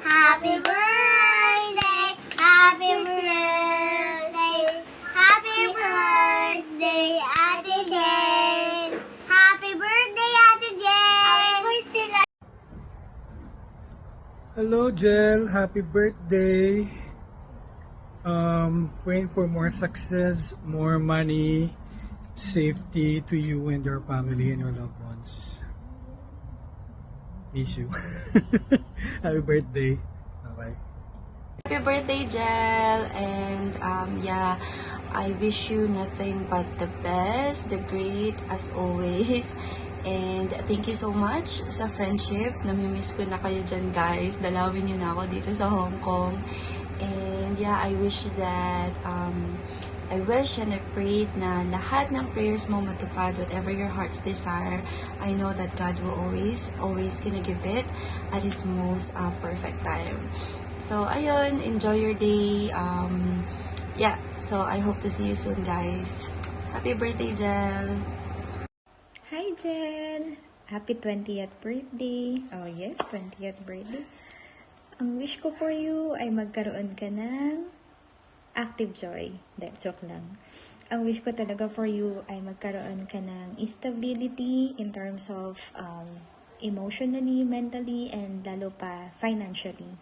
Happy birthday, happy birthday, happy birthday, Ate Jen. Happy birthday, Ate Jen. Hello, Jel. Happy birthday. Praying for more success, more money, safety to you and your family and your loved ones. Miss you. Happy birthday. Bye-bye. Happy birthday, Jel! And yeah, I wish you nothing but the best, the great as always. And thank you so much sa friendship. Namimiss ko na kayo dyan, guys. Dalawin niyo na ako dito sa Hong Kong. And yeah, I wish that I wish and I prayed na lahat ng prayers mo matupad, whatever your heart's desire. I know that God will always gonna give it at His most perfect time. So, ayun, enjoy your day. Yeah, so I hope to see you soon, guys. Happy birthday, Jel! Hi, Jen! Happy 20th birthday! Oh yes, 20th birthday. Ang wish ko for you ay magkaroon ka ng active joy. Hindi, joke lang. Ang wish ko talaga for you ay magkaroon ka ng stability in terms of emotionally, mentally, and lalo pa financially.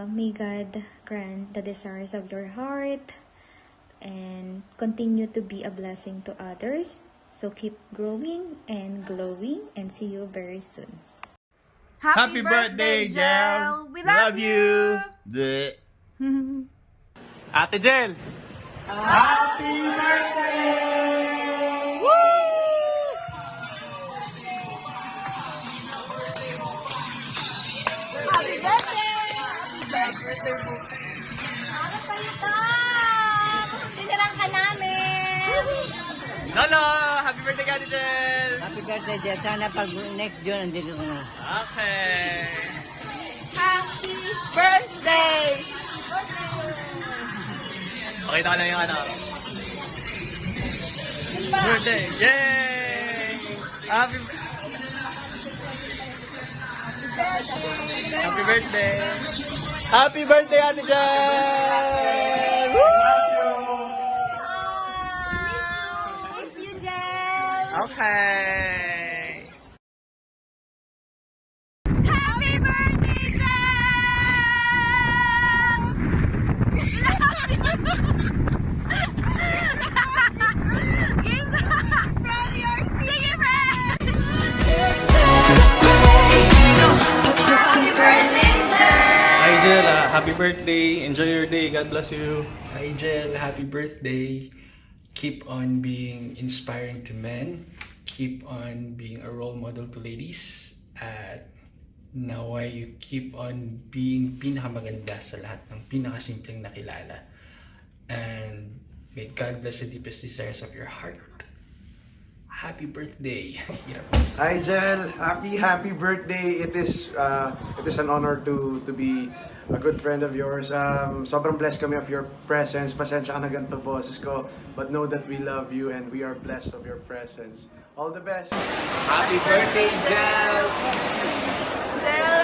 May God grant the desires of your heart and continue to be a blessing to others. So keep growing and glowing and see you very soon. Happy birthday, Jel! We love you! The Ate Jel! Happy birthday! Woo! Happy birthday! Happy birthday po. Para sa'yo to! Tinirang ka namin! Lolo! Happy birthday, Ate Jel! Happy birthday, Jel. Sana pag next June, andito ka na. Okay! Happy birthday! Pakita ko lang yung ano. Birthday! Yay! Happy birthday! Happy birthday, Ate Jan! Miss you, Jen! Okay! Happy birthday, Jen! Give the from your singing friend! Happy birthday, Jen! Hi, Jel. Happy birthday. Enjoy your day. God bless you. Hi Jel, happy birthday. Keep on being inspiring to men. Keep on being a role model to ladies. At naway you keep on being pinakamaganda sa lahat ng pinakasimpleng nakilala. And may God bless the deepest desires of your heart. Happy birthday. Hi Jel, happy birthday. It is an honor to be a good friend of yours. Sobrang blessed kami of your presence. Pasensya ka na ganito, boses ko. But know that we love you and we are blessed of your presence. All the best. Happy birthday, Jel! Jel,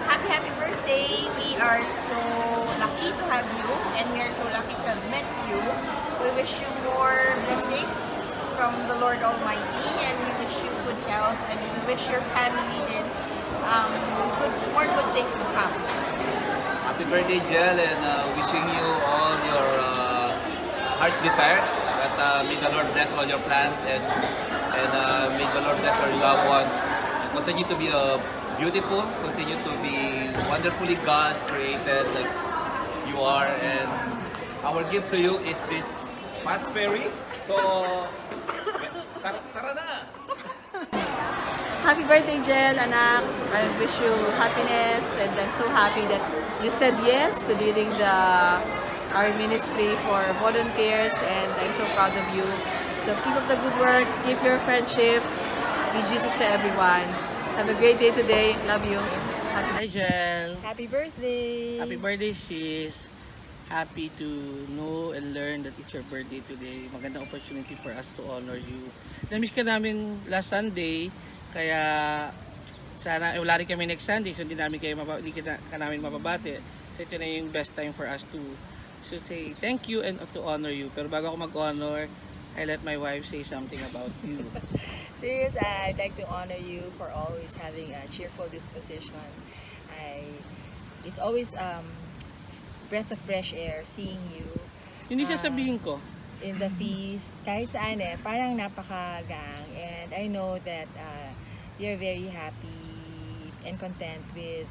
happy birthday. We are so lucky to have you and we are so lucky to have met you. We wish you more blessings from the Lord Almighty and we wish you good health and we wish your family din more good things to come. Happy birthday, Jel, and wishing you all your heart's desire. That may the Lord bless all your plans and may the Lord bless your loved ones. Continue to be beautiful, continue to be wonderfully God created as you are, and our gift to you is this raspberry. So, tara na! Happy birthday, Jel, anak. I wish you happiness, and I'm so happy that you said yes to leading our ministry for volunteers, and I'm so proud of you. So keep up the good work, keep your friendship, be Jesus to everyone. Have a great day today. Love you. Hi, Jel. Happy birthday. Happy birthday, sis. Happy to know and learn that it's your birthday today. Magandang opportunity for us to honor you. Na-miss ka namin last Sunday, kaya sana wala rin kami next Sunday, so hindi ka namin mababati. So ito na yung best time for us to say thank you and to honor you. Pero bago ako mag-honor, I let my wife say something about you. Sis, I'd like to honor you for always having a cheerful disposition. It's always breath of fresh air seeing you Hindi sasabihin ko. in the feast. Kahit saan parang napakagang. And I know that you're very happy and content with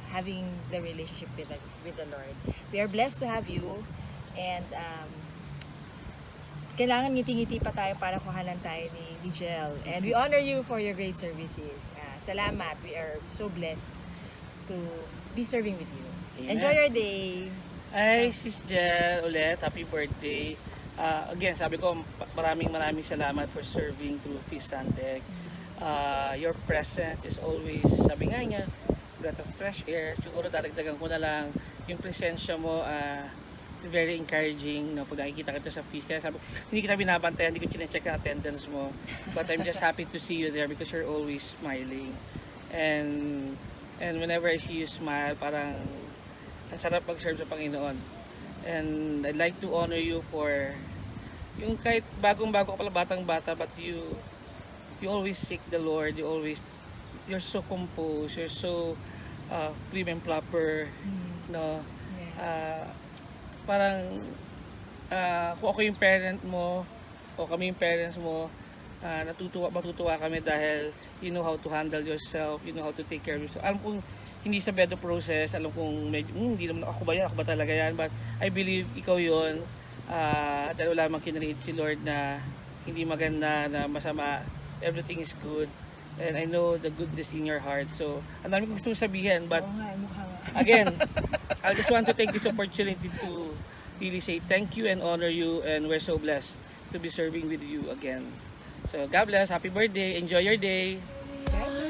having the relationship with the Lord. We are blessed to have you, and kailangan ngiti-ngiti pa tayo para kuhanan tayo ni Jel. And we honor you for your great services. Salamat. We are so blessed to be serving with you. Amen. Enjoy your day. Ay, Sis Jel, ulit, happy birthday. Again, sabi ko, maraming salamat for serving through Feast Santec. Your presence is always, sabi nga niya, breath of fresh air. Siguro dadagdagan ko na lang yung presensya mo, very encouraging, no, pag nakikita kita sa feast. Kaya sabi, hindi kita binabantayan, hindi ko chinecheck ang attendance mo. But I'm just happy to see you there because you're always smiling. And whenever I see you smile, parang ang sarap mag-serve sa Panginoon. And I'd like to honor you for yung kahit bagong-bago ka pala, batang-bata, but you always seek the Lord. You're so composed, you're so prim and proper, no? Parang kung ako yung parent mo o kami yung parents mo, matutuwa kami dahil you know how to handle yourself, you know how to take care of yourself. Alam kong hindi sa better process, alam kong medyo, hindi naman ako ba talaga yan, but I believe ikaw yun, dahil wala mang kinreate si Lord na hindi maganda, na masama, everything is good, and I know the goodness in your heart. So ang dami ko gustong sabihin, but again, I just want to take this opportunity to really say thank you and honor you, and we're so blessed to be serving with you again. So God bless, happy birthday, enjoy your day. Bye.